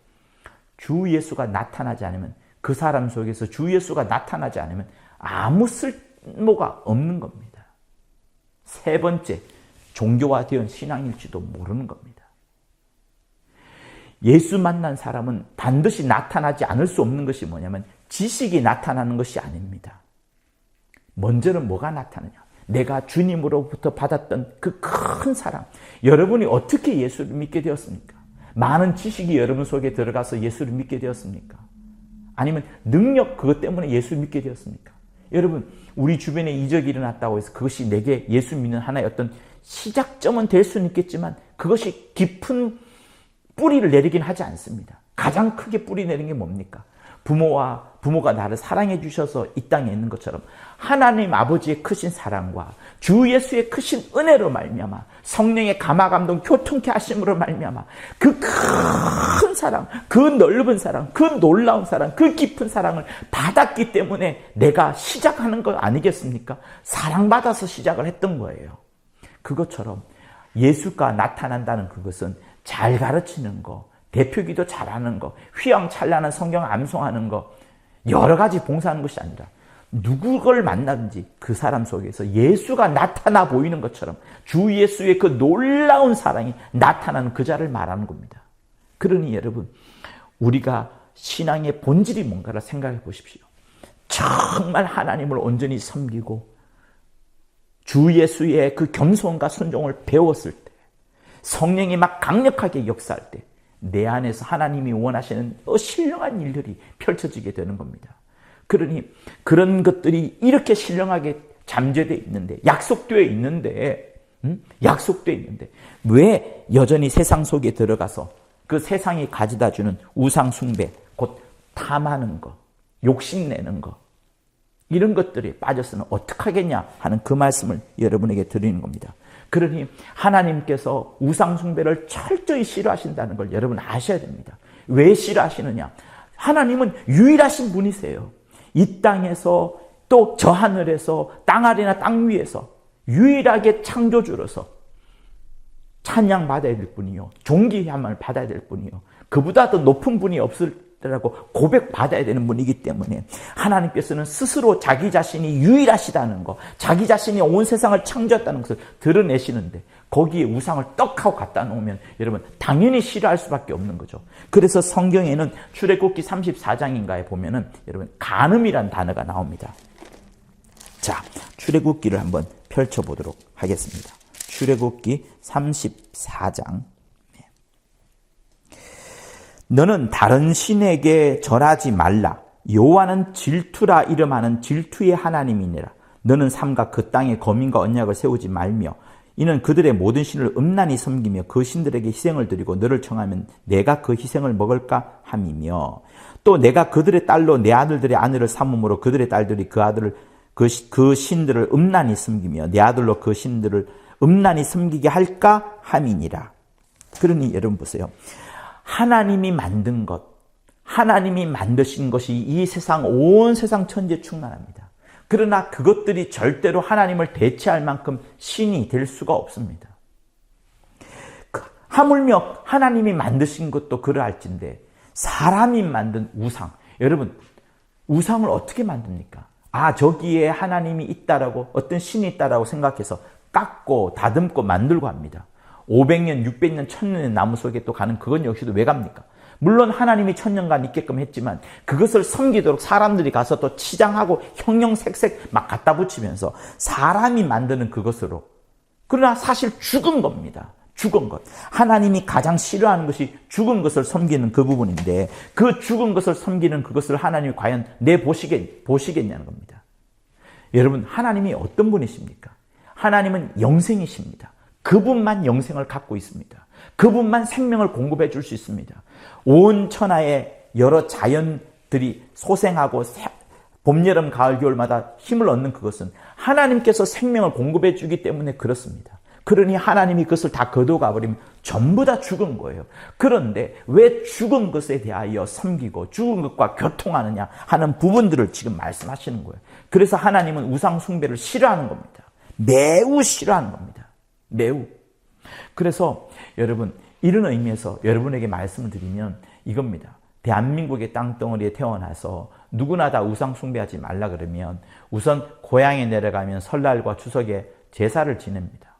주 예수가 나타나지 않으면, 그 사람 속에서 주 예수가 나타나지 않으면 아무 쓸모가 없는 겁니다. 세 번째, 종교화되어 신앙일지도 모르는 겁니다. 예수 만난 사람은 반드시 나타나지 않을 수 없는 것이 뭐냐면 지식이 나타나는 것이 아닙니다. 먼저는 뭐가 나타나냐? 내가 주님으로부터 받았던 그 큰 사랑. 여러분이 어떻게 예수를 믿게 되었습니까? 많은 지식이 여러분 속에 들어가서 예수를 믿게 되었습니까? 아니면 능력 그것 때문에 예수를 믿게 되었습니까? 여러분, 우리 주변에 이적이 일어났다고 해서 그것이 내게 예수 믿는 하나의 어떤 시작점은 될 수는 있겠지만 그것이 깊은 뿌리를 내리긴 하지 않습니다. 가장 크게 뿌리 내린 게 뭡니까? 부모가 나를 사랑해 주셔서 이 땅에 있는 것처럼 하나님 아버지의 크신 사랑과 주 예수의 크신 은혜로 말미암아 성령의 감화감동 교통케 하심으로 말미암아 그 큰 사랑, 그 넓은 사랑, 그 놀라운 사랑, 그 깊은 사랑을 받았기 때문에 내가 시작하는 거 아니겠습니까? 사랑받아서 시작을 했던 거예요. 그것처럼 예수가 나타난다는 그것은 잘 가르치는 거, 대표기도 잘하는 거, 휘황찬란한 성경 암송하는 거, 여러 가지 봉사하는 것이 아니라 누구를 만나든지 그 사람 속에서 예수가 나타나 보이는 것처럼 주 예수의 그 놀라운 사랑이 나타나는 그 자를 말하는 겁니다. 그러니 여러분, 우리가 신앙의 본질이 뭔가를 생각해 보십시오. 정말 하나님을 온전히 섬기고 주 예수의 그 겸손과 순종을 배웠을 때, 성령이 막 강력하게 역사할 때 내 안에서 하나님이 원하시는 신령한 일들이 펼쳐지게 되는 겁니다. 그러니 그런 것들이 이렇게 신령하게 잠재되어 있는데, 약속되어 있는데 왜 여전히 세상 속에 들어가서 그 세상이 가져다 주는 우상 숭배, 곧 탐하는 거, 욕심내는 거, 이런 것들에 빠져서는 어떡하겠냐 하는 그 말씀을 여러분에게 드리는 겁니다. 그러니 하나님께서 우상 숭배를 철저히 싫어하신다는 걸 여러분 아셔야 됩니다. 왜 싫어하시느냐? 하나님은 유일하신 분이세요. 이 땅에서 또 저 하늘에서 땅 아래나 땅 위에서 유일하게 창조주로서 찬양 받아야 될 분이요, 존귀함을 받아야 될 분이요, 그보다 더 높은 분이 없을 라고 고백받아야 되는 분이기 때문에 하나님께서는 스스로 자기 자신이 유일하시다는 거, 자기 자신이 온 세상을 창조했다는 것을 드러내시는데 거기에 우상을 떡하고 갖다 놓으면 여러분 당연히 싫어할 수밖에 없는 거죠. 그래서 성경에는 출애굽기 34장인가에 보면은 여러분 간음이란 단어가 나옵니다. 자, 출애굽기를 한번 펼쳐보도록 하겠습니다. 출애굽기 34장. 너는 다른 신에게 절하지 말라. 여호와는 질투라 이름하는 질투의 하나님이니라. 너는 삼가 그 땅에 거민과 언약을 세우지 말며 이는 그들의 모든 신을 음란히 섬기며 그 신들에게 희생을 드리고 너를 청하면 내가 그 희생을 먹을까 함이며, 또 내가 그들의 딸로 내 아들들의 아내를 삼음으로 그들의 딸들이 그 신들을 음란히 섬기며 내 아들로 그 신들을 음란히 섬기게 할까 함이니라. 그러니 여러분 보세요. 하나님이 만든 것, 하나님이 만드신 것이 이 세상, 온 세상 천지에 충만합니다. 그러나 그것들이 절대로 하나님을 대체할 만큼 신이 될 수가 없습니다. 하물며 하나님이 만드신 것도 그러할진데 사람이 만든 우상, 여러분 우상을 어떻게 만듭니까? 저기에 하나님이 있다라고, 어떤 신이 있다라고 생각해서 깎고 다듬고 만들고 합니다. 500년, 600년, 1000년의 나무 속에 또 가는 그건 역시도 왜 갑니까? 물론 하나님이 1000년간 있게끔 했지만 그것을 섬기도록 사람들이 가서 또 치장하고 형형색색 막 갖다 붙이면서 사람이 만드는 그것으로, 그러나 사실 죽은 겁니다. 죽은 것. 하나님이 가장 싫어하는 것이 죽은 것을 섬기는 그 부분인데 그 죽은 것을 섬기는 그것을 하나님이 과연 보시겠냐는 겁니다. 여러분, 하나님이 어떤 분이십니까? 하나님은 영생이십니다. 그분만 영생을 갖고 있습니다. 그분만 생명을 공급해 줄 수 있습니다. 온 천하의 여러 자연들이 소생하고 봄, 여름, 가을, 겨울마다 힘을 얻는 그것은 하나님께서 생명을 공급해 주기 때문에 그렇습니다. 그러니 하나님이 그것을 다 거둬가 버리면 전부 다 죽은 거예요. 그런데 왜 죽은 것에 대하여 섬기고 죽은 것과 교통하느냐 하는 부분들을 지금 말씀하시는 거예요. 그래서 하나님은 우상 숭배를 싫어하는 겁니다. 매우 싫어하는 겁니다. 매우. 그래서 여러분, 이런 의미에서 여러분에게 말씀을 드리면 이겁니다. 대한민국의 땅덩어리에 태어나서 누구나 다 우상 숭배하지 말라 그러면 우선 고향에 내려가면 설날과 추석에 제사를 지냅니다.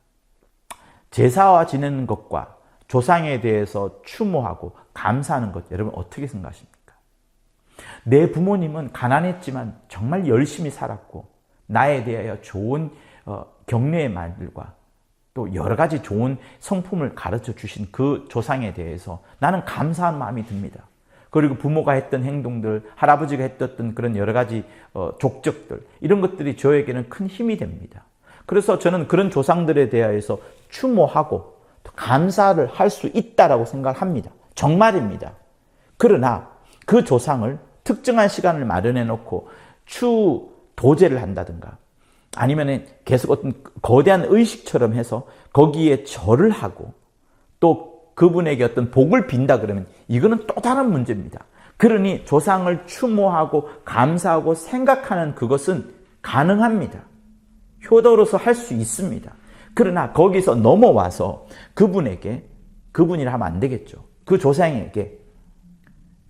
제사와 지내는 것과 조상에 대해서 추모하고 감사하는 것, 여러분 어떻게 생각하십니까? 내 부모님은 가난했지만 정말 열심히 살았고 나에 대하여 좋은 격려의 말들과 또 여러 가지 좋은 성품을 가르쳐 주신 그 조상에 대해서 나는 감사한 마음이 듭니다. 그리고 부모가 했던 행동들, 할아버지가 했던 그런 여러 가지 족적들, 이런 것들이 저에게는 큰 힘이 됩니다. 그래서 저는 그런 조상들에 대해서 추모하고 감사를 할 수 있다라고 생각을 합니다. 정말입니다. 그러나 그 조상을 특정한 시간을 마련해 놓고 추도제를 한다든가 아니면 계속 어떤 거대한 의식처럼 해서 거기에 절을 하고 또 그분에게 어떤 복을 빈다 그러면 이거는 또 다른 문제입니다. 그러니 조상을 추모하고 감사하고 생각하는 그것은 가능합니다. 효도로서 할 수 있습니다. 그러나 거기서 넘어와서 그분이라 하면 안 되겠죠. 그 조상에게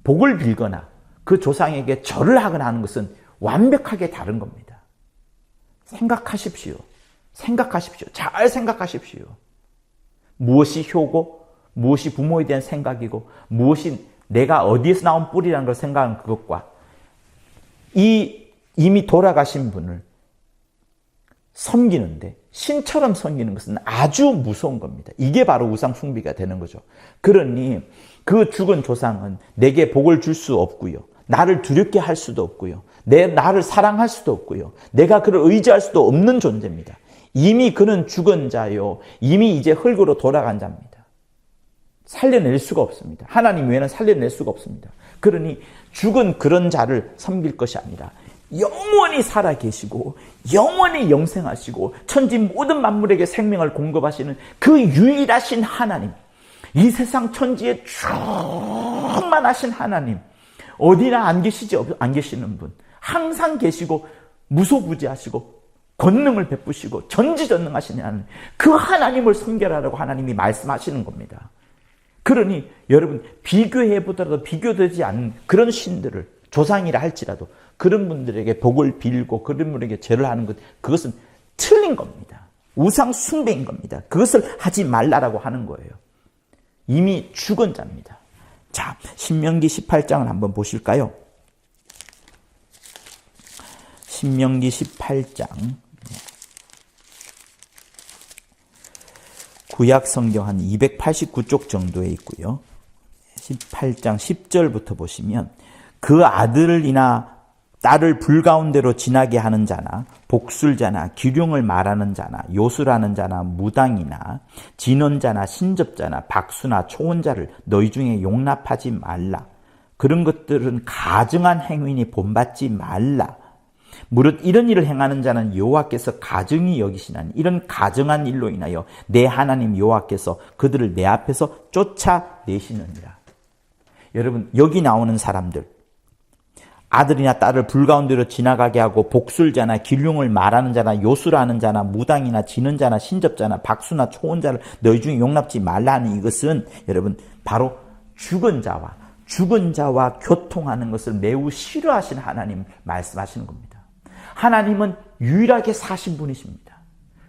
복을 빌거나 그 조상에게 절을 하거나 하는 것은 완벽하게 다른 겁니다. 생각하십시오. 잘 생각하십시오. 무엇이 효고, 무엇이 부모에 대한 생각이고, 무엇이 내가 어디에서 나온 뿌리라는 걸 생각하는 그것과 이미 돌아가신 분을 섬기는데 신처럼 섬기는 것은 아주 무서운 겁니다. 이게 바로 우상 숭배가 되는 거죠. 그러니 그 죽은 조상은 내게 복을 줄 수 없고요. 나를 두렵게 할 수도 없고요. 나를 사랑할 수도 없고요. 내가 그를 의지할 수도 없는 존재입니다. 이미 그는 죽은 자요. 이미 이제 흙으로 돌아간 자입니다. 살려낼 수가 없습니다. 하나님 외에는 살려낼 수가 없습니다. 그러니 죽은 그런 자를 섬길 것이 아니라 영원히 살아계시고 영원히 영생하시고 천지 모든 만물에게 생명을 공급하시는 그 유일하신 하나님, 이 세상 천지에 충만하신 하나님, 어디나 안 계시는 분, 항상 계시고 무소부지하시고 권능을 베푸시고 전지전능하신 하나님, 그 하나님을 섬겨라라고 하나님이 말씀하시는 겁니다. 그러니 여러분, 비교해보더라도 비교되지 않는 그런 신들을 조상이라 할지라도 그런 분들에게 복을 빌고 그런 분에게 절을 하는 것, 그것은 틀린 겁니다. 우상 숭배인 겁니다. 그것을 하지 말라라고 하는 거예요. 이미 죽은 자입니다. 자, 신명기 18장을 한번 보실까요? 신명기 18장. 구약 성경 한 289쪽 정도에 있고요. 18장 10절부터 보시면 그 아들이나 딸을 불가운데로 지나게 하는 자나 복술자나 기륭을 말하는 자나 요술하는 자나 무당이나 진언자나 신접자나 박수나 초혼자를 너희 중에 용납하지 말라. 그런 것들은 가증한 행위니 본받지 말라. 무릇 이런 일을 행하는 자는 여호와께서 가증히 여기시나니 이런 가증한 일로 인하여 내 하나님 여호와께서 그들을 내 앞에서 쫓아내시느니라. 여러분, 여기 나오는 사람들, 아들이나 딸을 불가운데로 지나가게 하고 복술자나 기륭을 말하는 자나 요술하는 자나 무당이나 지는 자나 신접자나 박수나 초혼자를 너희 중에 용납지 말라 하는 이것은 여러분 바로 죽은 자와 교통하는 것을 매우 싫어하시는 하나님 말씀하시는 겁니다. 하나님은 유일하게 사신 분이십니다.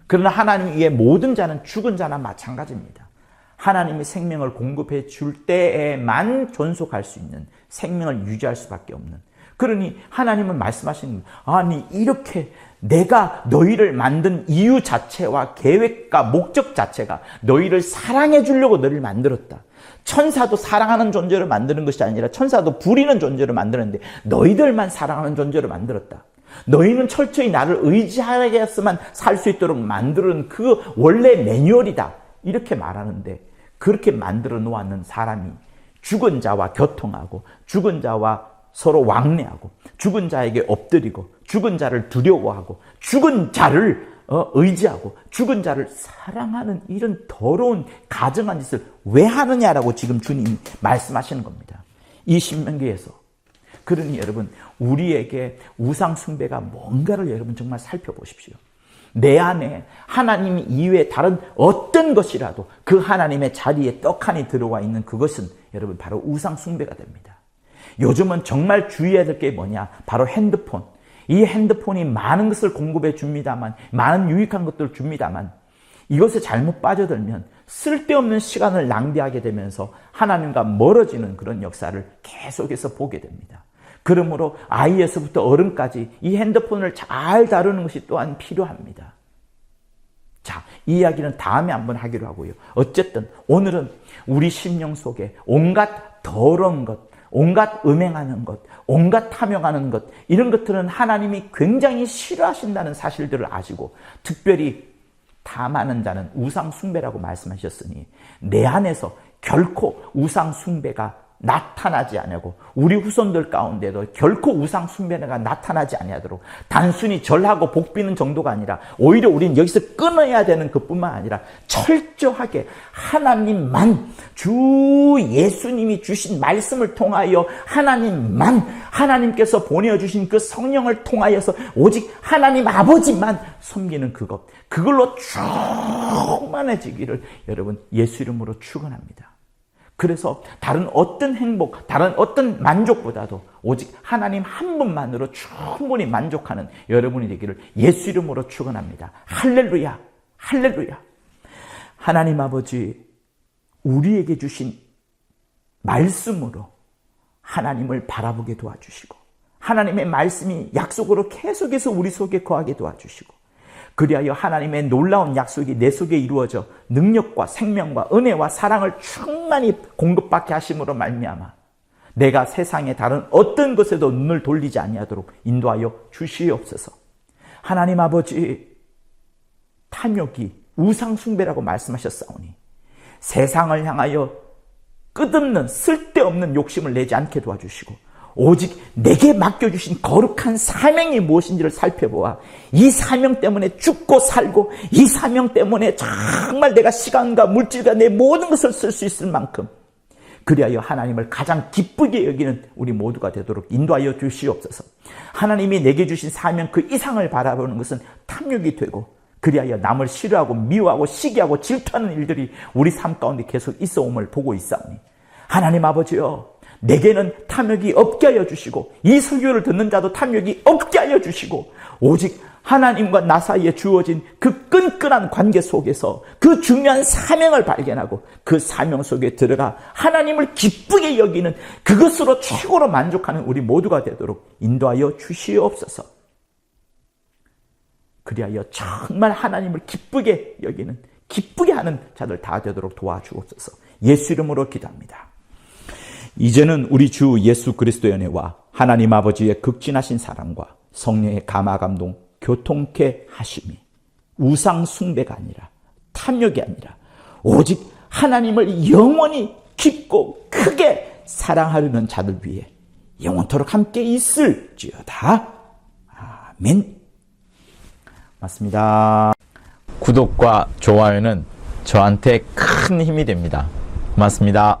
그러나 하나님 위에 모든 자는 죽은 자나 마찬가지입니다. 하나님이 생명을 공급해 줄 때에만 존속할 수 있는, 생명을 유지할 수밖에 없는, 그러니 하나님은 말씀하시는 거예요. 아니, 이렇게 내가 너희를 만든 이유 자체와 계획과 목적 자체가 너희를 사랑해 주려고 너희를 만들었다. 천사도 사랑하는 존재를 만드는 것이 아니라 천사도 부리는 존재를 만드는데 너희들만 사랑하는 존재를 만들었다. 너희는 철저히 나를 의지하여야만 살 수 있도록 만드는 그 원래 매뉴얼이다. 이렇게 말하는데 그렇게 만들어 놓았는 사람이 죽은 자와 교통하고 죽은 자와 서로 왕래하고 죽은 자에게 엎드리고 죽은 자를 두려워하고 죽은 자를 의지하고 죽은 자를 사랑하는 이런 더러운 가증한 짓을 왜 하느냐라고 지금 주님이 말씀하시는 겁니다. 이 신명기에서. 그러니 여러분, 우리에게 우상 숭배가 뭔가를 여러분 정말 살펴보십시오. 내 안에 하나님 이외에 다른 어떤 것이라도 그 하나님의 자리에 떡하니 들어와 있는 그것은 여러분 바로 우상 숭배가 됩니다. 요즘은 정말 주의해야 될 게 뭐냐? 바로 핸드폰. 이 핸드폰이 많은 것을 공급해 줍니다만, 많은 유익한 것들을 줍니다만, 이것에 잘못 빠져들면 쓸데없는 시간을 낭비하게 되면서 하나님과 멀어지는 그런 역사를 계속해서 보게 됩니다. 그러므로 아이에서부터 어른까지 이 핸드폰을 잘 다루는 것이 또한 필요합니다. 자, 이 이야기는 다음에 한번 하기로 하고요. 어쨌든 오늘은 우리 심령 속에 온갖 더러운 것, 온갖 음행하는 것, 온갖 탐욕하는 것, 이런 것들은 하나님이 굉장히 싫어하신다는 사실들을 아시고 특별히 탐하는 자는 우상 숭배라고 말씀하셨으니 내 안에서 결코 우상 숭배가 나타나지 아니하고 우리 후손들 가운데도 결코 우상 숭배가 나타나지 아니하도록 단순히 절하고 복비는 정도가 아니라 오히려 우리는 여기서 끊어야 되는 것뿐만 아니라 철저하게 하나님만, 주 예수님이 주신 말씀을 통하여 하나님만, 하나님께서 보내주신 그 성령을 통하여서 오직 하나님 아버지만 섬기는 그걸로 충만해지기를 여러분 예수 이름으로 축원합니다. 그래서 다른 어떤 행복, 다른 어떤 만족보다도 오직 하나님 한 분만으로 충분히 만족하는 여러분이 되기를 예수 이름으로 축원합니다. 할렐루야, 할렐루야. 하나님 아버지, 우리에게 주신 말씀으로 하나님을 바라보게 도와주시고 하나님의 말씀이 약속으로 계속해서 우리 속에 거하게 도와주시고 그리하여 하나님의 놀라운 약속이 내 속에 이루어져 능력과 생명과 은혜와 사랑을 충만히 공급받게 하심으로 말미암아 내가 세상의 다른 어떤 것에도 눈을 돌리지 아니하도록 인도하여 주시옵소서. 하나님 아버지, 탐욕이 우상 숭배라고 말씀하셨사오니 세상을 향하여 끝없는 쓸데없는 욕심을 내지 않게 도와주시고 오직 내게 맡겨주신 거룩한 사명이 무엇인지를 살펴보아 이 사명 때문에 죽고 살고 이 사명 때문에 정말 내가 시간과 물질과 내 모든 것을 쓸 수 있을 만큼 그리하여 하나님을 가장 기쁘게 여기는 우리 모두가 되도록 인도하여 주시옵소서. 하나님이 내게 주신 사명 그 이상을 바라보는 것은 탐욕이 되고 그리하여 남을 싫어하고 미워하고 시기하고 질투하는 일들이 우리 삶 가운데 계속 있어옴을 보고 있사오니 하나님 아버지여, 내게는 탐욕이 없게 하여 주시고 이 설교를 듣는 자도 탐욕이 없게 하여 주시고 오직 하나님과 나 사이에 주어진 그 끈끈한 관계 속에서 그 중요한 사명을 발견하고 그 사명 속에 들어가 하나님을 기쁘게 여기는 그것으로 최고로 만족하는 우리 모두가 되도록 인도하여 주시옵소서. 그리하여 정말 하나님을 기쁘게 여기는, 기쁘게 하는 자들 다 되도록 도와주옵소서. 예수 이름으로 기도합니다. 이제는 우리 주 예수 그리스도의 은혜와 하나님 아버지의 극진하신 사랑과 성령의 감화 감동 교통케 하심이 우상 숭배가 아니라 탐욕이 아니라 오직 하나님을 영원히 깊고 크게 사랑하려는 자들 위해 영원토록 함께 있을지어다. 아멘. 맞습니다. 구독과 좋아요는 저한테 큰 힘이 됩니다. 고맙습니다.